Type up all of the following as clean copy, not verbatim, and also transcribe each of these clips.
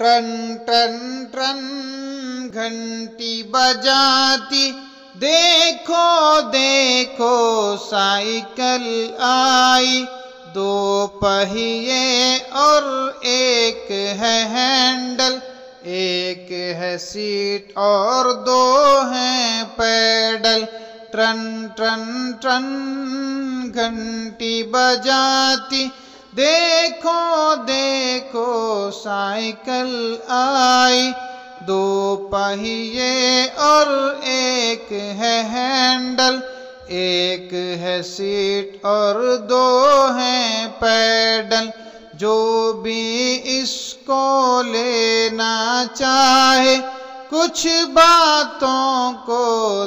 Turn turn turn घंटी बजाती, देखो देखो साइकिल आई। दो पहिए और एक है हैंडल, एक है सीट और दो हैं पैडल। ट्रन ट्रन ट्रन घंटी बजाती, देखो देखो साइकिल आई। दो पहिए और एक है हैंडल, एक है सीट और दो हैं पैडल। जो भी इसको लेना चाहे, कुछ बातों को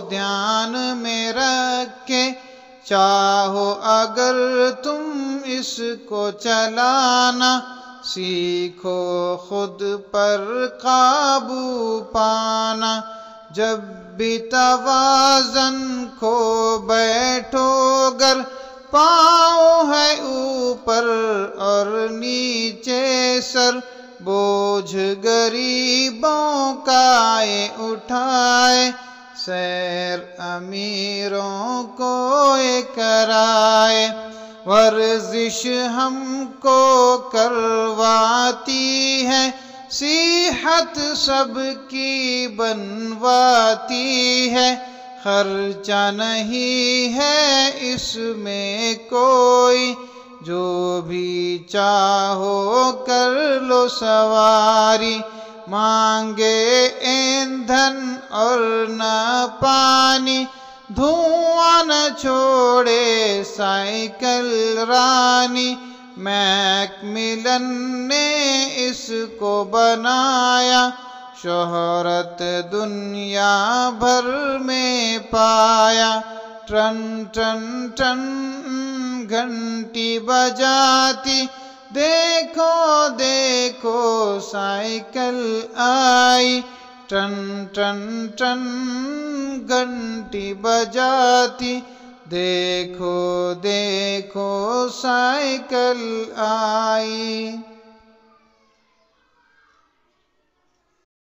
ध्यान में रखे। चाहो अगर तुम इसको चलाना, सीखो खुद पर काबू पाना। जब भी तवाज़न खो बैठो गर, पाँव है ऊपर और नीचे सर। बोझ गरीबों का ये उठाए, सैर अमीरों को ये कराए। वर्जिश हमको करवाती है, सेहत सबकी बनवाती है। खर्चा नहीं है इसमें कोई, जो भी चाहो कर लो सवारी। मांगे ईंधन और न पानी, धुआं न छोड़े साइकिल रानी। मैकमिलन ने इसको बनाया, शोहरत दुनिया भर में पाया। ट्रन ट्रन ट्रन घंटी बजाती, देखो देखो साइकिल आई। ट्रन ट्रन ट्रन घंटी बजाती, देखो देखो साइकिल आई।